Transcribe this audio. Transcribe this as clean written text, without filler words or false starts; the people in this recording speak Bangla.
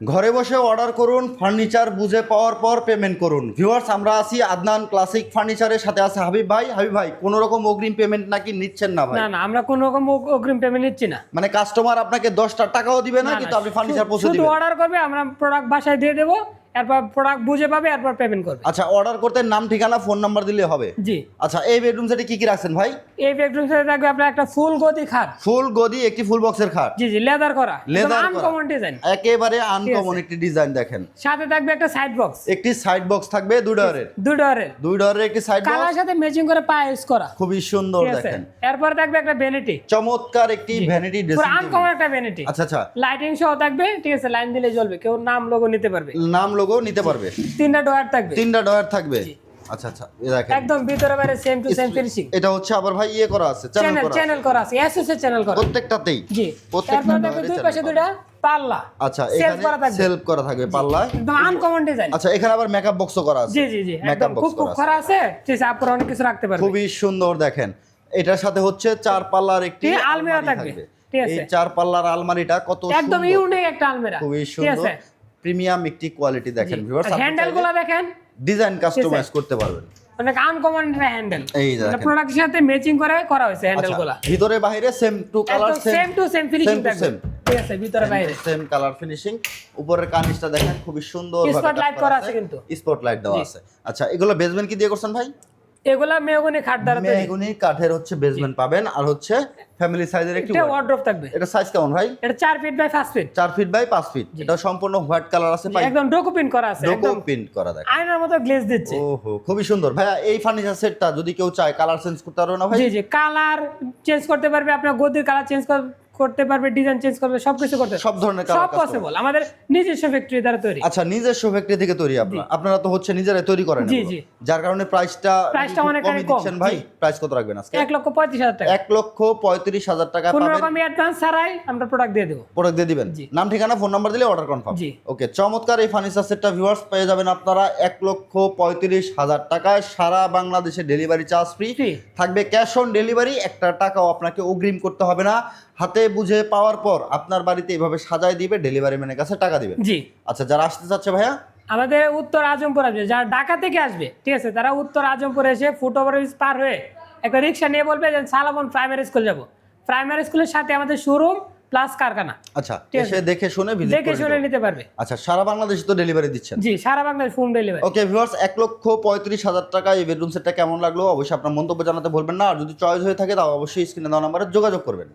ঘরে বসে অর্ডার করুন, ফার্নিচার বুঝে পাওয়ার পর পেমেন্ট করুন। ভিউয়ার্স, আমরা আছি আদনান ক্লাসিক ফার্নিচারের সাথে আছে হাবিব ভাই। হাবিব ভাই, কোনো রকম অগ্রিম পেমেন্ট নাকি নিচ্ছেন না ভাই? না না, আমরা কোনো রকম অগ্রিম পেমেন্ট নিচ্ছি না। মানে কাস্টমার আপনাকে 10টা টাকাও দিবে না, না, কিন্তু না, আপনি ফার্নিচার পৌঁছে শুধু দিবেন? অর্ডার করবে, আমরা প্রোডাক্ট বাসায় দিয়ে দেবো, এরপর প্রোডাক্ট বুঝে পাবে, এরপর পেমেন্ট করবে। আচ্ছা, অর্ডার করতে নাম, ঠিকানা, ফোন নাম্বার দিলে হবে? জি। আচ্ছা, এই বেডরুম সেটে কি কি রাখছেন ভাই? এই বেডরুম সেটে থাকবে আপনার একটা ফুল গদি খাট। ফুল গদি একটি ফুল বক্সের খাট। জি জি, লেদার করা, লেদার আনকমন ডিজাইন, একেবারে আনকমন একটি ডিজাইন দেখেন। সাথে থাকবে একটা সাইড বক্স, একটি সাইড বক্স থাকবে দুই ডোরের। দুই ডোরের একটি সাইড বক্স, কালার সাথে ম্যাচিং করে পায়া ইউজ করা, খুবই সুন্দর ঠিক আছে। দেখেন। এরপর থাকবে একটা ভ্যানিটি, চমৎকার একটি ভ্যানিটি পুরো ড্রেসিং টেবিল। আনকমন একটা ভ্যানিটি। আচ্ছা আচ্ছা, লাইটিং সহ থাকবে, ঠিক আছে, লাইন দিলে জ্বলবে, কেউ নাম লোগো নিতে পারবে, নাম লোগো নিতে পারবে। তিনটা ডয়ার থাকবে, তিনটা ডয়ার থাকবে। আচ্ছা আচ্ছা, এই দেখেন একদম ভিতরে বাইরে সেম টু সেম ফিনিশিং। এটা হচ্ছে আবার ভাই ইয়ে করা আছে, চ্যানেল করা আছে, এসএস এর চ্যানেল করা প্রত্যেকটাতেই। জি। প্রত্যেকটা তারপর থাকবে দুই পাশে দুইটা পাল্লা। আচ্ছা, সেলফ এখানে করা থাকবে, সেলফ করা থাকবে পাল্লায়, একদম আনকমন ডিজাইন। আচ্ছা, এখানে আবার মেকআপ বক্সও করা আছে। জি জি জি, একদম খুব খুব করা আছে, ঠিক আছে, আপনারা অনেক কিছু রাখতে পারবেন। খুবই সুন্দর দেখেন। এটার সাথে হচ্ছে 4 পাল্লার একটি আলমিরা থাকবে, ঠিক আছে। এই 4 পাল্লার আলমারিটা কত একদম সুন্দর, ইউনিক একটা আলমিরা, খুবই ঠিক সুন্দর, আছে। প্রিমিয়াম একটি কোয়ালিটি দেখেন ভিউয়ার্স। হ্যান্ডেলগুলো দেখেন, ডিজাইন কাস্টমাইজ করতে পারবেন। অনেক আনকমন একটা হ্যান্ডেল, এই দেখেন, প্রোডাক্টের সাথে ম্যাচিং করে করা হয়েছে হ্যান্ডেলগুলো। আচ্ছা, ভিতরে বাইরে same to colour, same to same finishing same to থাকবে, same। ঠিক আছে, ভিতরে বাইরে সেম কালার ফিনিশিং। উপরের কার্নিশটা দেখেন, খুবই সুন্দর ভাবে স্পটলাইট করা আছে কিন্তু, স্পটলাইট দেওয়া আছে। আচ্ছা, এগুলো বেসমেন্ট কি দিয়ে করছেন ভাই? এগুলা মেহগনি খাট দ্বারা তৈরি, মেহগনি কাঠের হচ্ছে বেসমেন্ট পাবেন, আর হচ্ছে ফ্যামিলি সাইজের একটি এটা ওয়ার্ড্রপ থাকবে। এটা সাইজ কেমন ভাই? এটা 4 feet by 5 feet, 4 feet by 5 feet. এটা সম্পূর্ণ হোয়াইট কালার আছে, একদম ডোকো প্রিন্ট করা আছে, ডোকো একদম প্রিন্ট করা দেখেন। আয়নার মতো গ্লেজ দিচ্ছে। ওহো, খুবই সুন্দর ভাইয়া। এই ফার্নিচার সেটটা যদি কেউ চায় কালার চেঞ্জ করতে পারবে না ভাই? জি জি, কালার চেঞ্জ করতে পারবে, আপনার গদির কালার চেঞ্জ করতে পারবে, ডিজাইন চেঞ্জ করবে, সবকিছু করতে পারবে, সব ধরনের কালার সব পসিবল, আমাদের নিজস্ব ফ্যাক্টরি দ্বারা তৈরি। আচ্ছা, নিজস্ব ফ্যাক্টরি থেকে তৈরি আপনারা তো হচ্ছে নিজেরাই তৈরি করেন জি, এগুলো। জি। যার কারণে প্রাইসটা অনেক কমই কম, দিচ্ছেন ভাই। জি। প্রাইস কত রাখবেন আজকে? 1,35,000 টাকা, 1,35,000 টাকা কোনো পাবেন। রকম অ্যাডভান্স ছাড়াই আমরা প্রোডাক্ট দিয়ে দেবো। প্রোডাক্ট দিয়ে দিবেন, জি। নাম, ঠিকানা, ফোন নাম্বার দিলে অর্ডার কনফার্ম। জি। ওকে, চমৎকার এই ফার্নিচার সেটটা ভিউয়ার্স পেয়ে যাবেন আপনারা 1,35,000 টাকায়। সারা বাংলাদেশে ডেলিভারি চার্জ ফ্রি Free। থাকবে, ক্যাশ অন ডেলিভারি। একটা টাকাও আপনাকে অগ্রিম করতে হবে না। হাতে বুঝে পাওয়ার পর আপনার বাড়িতে এইভাবে সাজায় দিবে, ডেলিভারি ম্যানের কাছে টাকা দিবেন। জি। আচ্ছা, যারা আসতে চাচ্ছে ভাইয়া, আমাদের উত্তর আজমপুর আসবে, যারা ঢাকা থেকে আসবে, ঠিক আছে, তারা উত্তর আজমপুর এসে ফুটওভারব্রিজ পার হয়ে একটা রিক্সা নিয়ে বলবে যে সালামন প্রাইমারি স্কুল যাব। প্রাইমারি স্কুলের সাথে আমাদের শোরুম প্লাস কারখানা। আচ্ছা, ঠিক আছে। এসে দেখে শুনে ভিজিট দেখে করে শুনে নিতে নিতে পারবে। আচ্ছা, সারা বাংলাদেশে তো ডেলিভারি দিচ্ছেন? জি, সারা Bangladesh home delivery. Okay viewers, 1,35,000 টাকা এই বেডরুম সেটটা কেমন লাগলো অবশ্যই আপনার মন্তব্য জানাতে ভুলবেন না। আর যদি চয়েস হয়ে থাকে তাও অবশ্যই স্ক্রিনে দেওয়া নাম্বারে যোগাযোগ করবেন।